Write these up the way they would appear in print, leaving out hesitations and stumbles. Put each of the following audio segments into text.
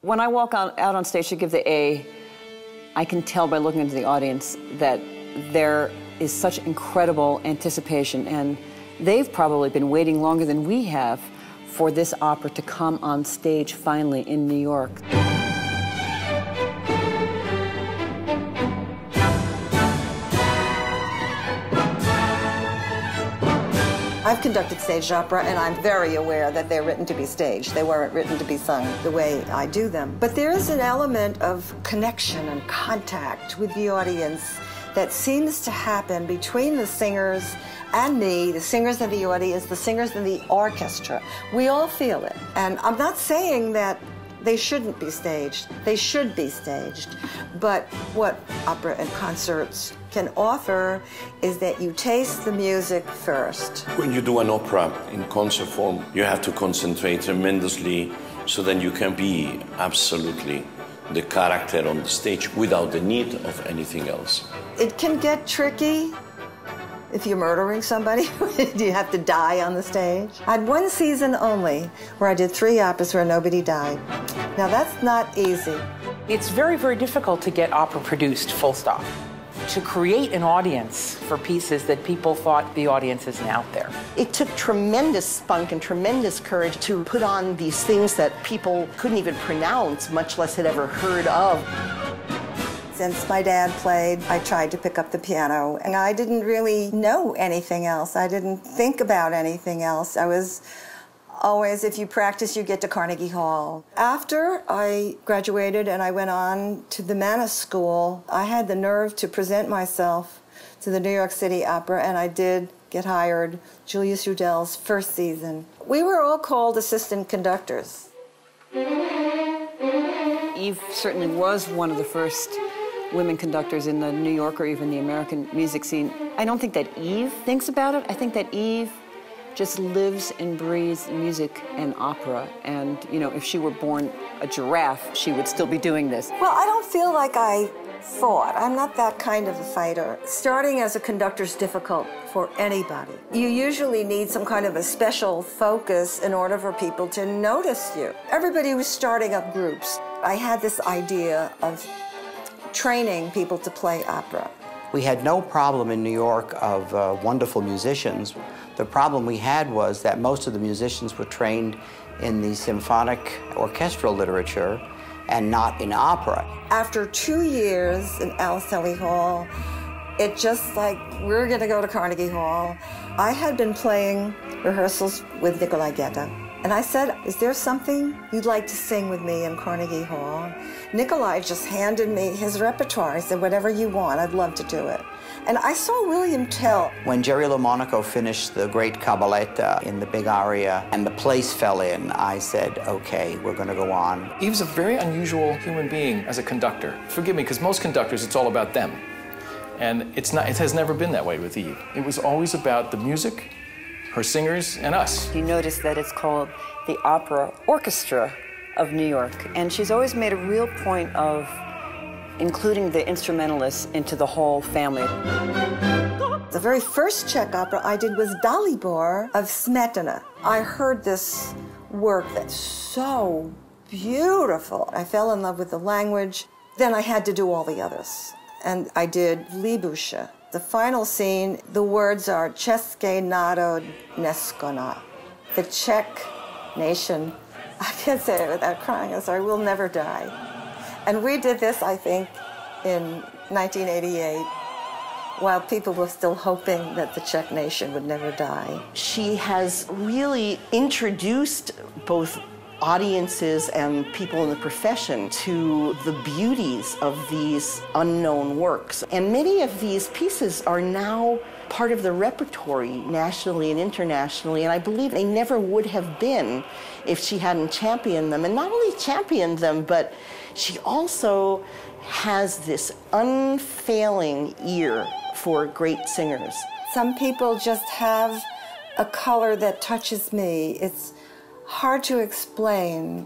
When I walk out on stage to give the A, I can tell by looking into the audience that there is such incredible anticipation, and they've probably been waiting longer than we have for this opera to come on stage finally in New York. I've conducted staged opera, and I'm very aware that they're written to be staged. They weren't written to be sung the way I do them. But there is an element of connection and contact with the audience that seems to happen between the singers and me, the singers and the audience, the singers and the orchestra. We all feel it. And I'm not saying that they shouldn't be staged. They should be staged. But what opera and concerts can offer is that you taste the music first. When you do an opera in concert form, you have to concentrate tremendously so then you can be absolutely the character on the stage without the need of anything else. It can get tricky. If you're murdering somebody, do you have to die on the stage? I had one season only where I did 3 operas where nobody died. Now that's not easy. It's very, very difficult to get opera produced, full stop. To create an audience for pieces that people thought the audience isn't out there. It took tremendous spunk and tremendous courage to put on these things that people couldn't even pronounce, much less had ever heard of. Since my dad played, I tried to pick up the piano, and I didn't really know anything else. I didn't think about anything else. I was always, if you practice, you get to Carnegie Hall. After I graduated and I went on to the Mannes School, I had the nerve to present myself to the New York City Opera, and I did get hired Julius Rudel's first season. We were all called assistant conductors. Eve certainly was one of the first women conductors in the New York or even the American music scene. I don't think that Eve thinks about it. I think that Eve just lives and breathes music and opera. And, you know, if she were born a giraffe, she would still be doing this. Well, I don't feel like I fought. I'm not that kind of a fighter. Starting as a conductor is difficult for anybody. You usually need some kind of a special focus in order for people to notice you. Everybody was starting up groups. I had this idea of training people to play opera. We had no problem in New York of wonderful musicians. The problem we had was that most of the musicians were trained in the symphonic orchestral literature and not in opera. After 2 years in Alice Tully Hall, it just like, we're gonna go to Carnegie Hall. I had been playing rehearsals with Nikolai Geta, and I said, is there something you'd like to sing with me in Carnegie Hall? Nikolai just handed me his repertoire. He said, whatever you want, I'd love to do it. And I saw William Tell. When Jerry LaMonaco finished the great Cabaletta in the big aria and the place fell in, I said, okay, we're gonna go on. Eve's a very unusual human being as a conductor. Forgive me, because most conductors, it's all about them. And it's not, it has never been that way with Eve. It was always about the music, her singers, and us. You notice that it's called the Opera Orchestra of New York, and she's always made a real point of including the instrumentalists into the whole family. The very first Czech opera I did was Dalibor of Smetana. I heard this work that's so beautiful. I fell in love with the language. Then I had to do all the others. And I did Libusha. The final scene, the words are Český národ neskona. The Czech nation, I can't say it without crying, I'm sorry, will never die. And we did this, I think, in 1988, while people were still hoping that the Czech nation would never die. She has really introduced both audiences and people in the profession to the beauties of these unknown works. And many of these pieces are now part of the repertory nationally and internationally, and I believe they never would have been if she hadn't championed them. And not only championed them, but she also has this unfailing ear for great singers. Some people just have a color that touches me. It's hard to explain.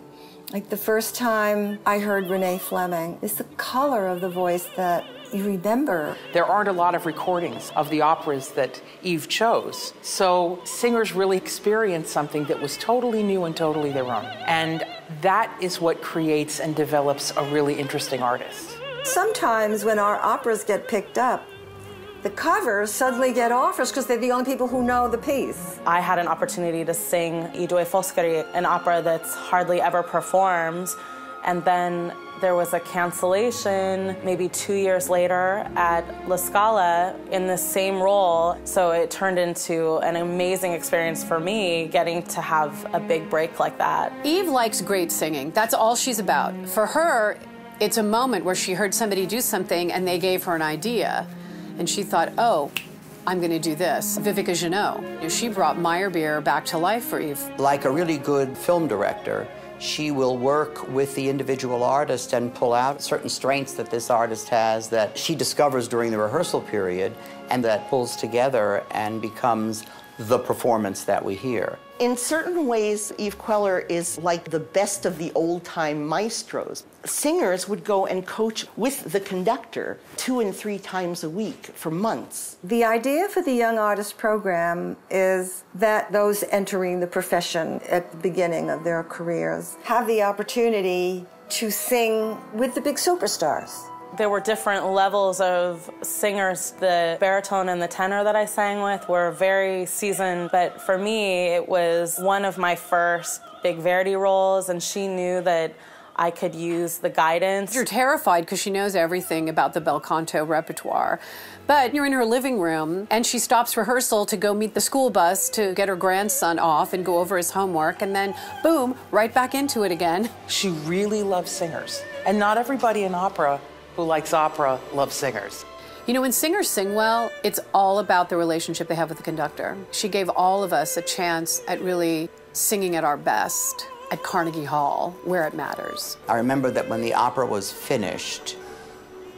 Like the first time I heard Renee Fleming, it's the color of the voice that you remember. There aren't a lot of recordings of the operas that Eve chose, so singers really experienced something that was totally new and totally their own. And that is what creates and develops a really interesting artist. Sometimes when our operas get picked up, the covers suddenly get offers because they're the only people who know the piece. I had an opportunity to sing I due Foscari, an opera that's hardly ever performed, and then there was a cancellation maybe 2 years later at La Scala in the same role, so it turned into an amazing experience for me getting to have a big break like that. Eve likes great singing. That's all she's about. For her, it's a moment where she heard somebody do something and they gave her an idea. And she thought, oh, I'm going to do this. Vivica Jeannot, she brought Meyerbeer back to life for Eve. Like a really good film director, she will work with the individual artist and pull out certain strengths that this artist has that she discovers during the rehearsal period and that pulls together and becomes the performance that we hear. In certain ways, Eve Queller is like the best of the old-time maestros. Singers would go and coach with the conductor 2 and 3 times a week for months. The idea for the Young Artist Program is that those entering the profession at the beginning of their careers have the opportunity to sing with the big superstars. There were different levels of singers. The baritone and the tenor that I sang with were very seasoned, but for me, it was one of my first big Verdi roles, and she knew that I could use the guidance. You're terrified because she knows everything about the bel canto repertoire. But you're in her living room, and she stops rehearsal to go meet the school bus to get her grandson off and go over his homework, and then, boom, right back into it again. She really loves singers, and not everybody in opera who likes opera loves singers. You know, when singers sing well, it's all about the relationship they have with the conductor. She gave all of us a chance at really singing at our best at Carnegie Hall, where it matters. I remember that when the opera was finished,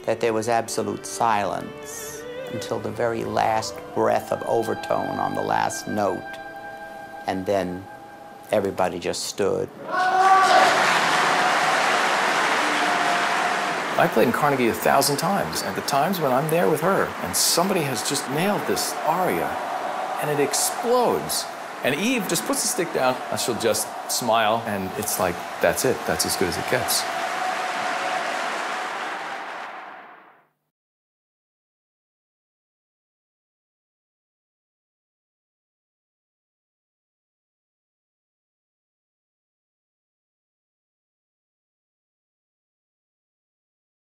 that there was absolute silence until the very last breath of overtone on the last note, and then everybody just stood. I played in Carnegie 1,000 times, and the times when I'm there with her and somebody has just nailed this aria and it explodes. And Eve just puts the stick down and she'll just smile, and it's like, that's it. That's as good as it gets.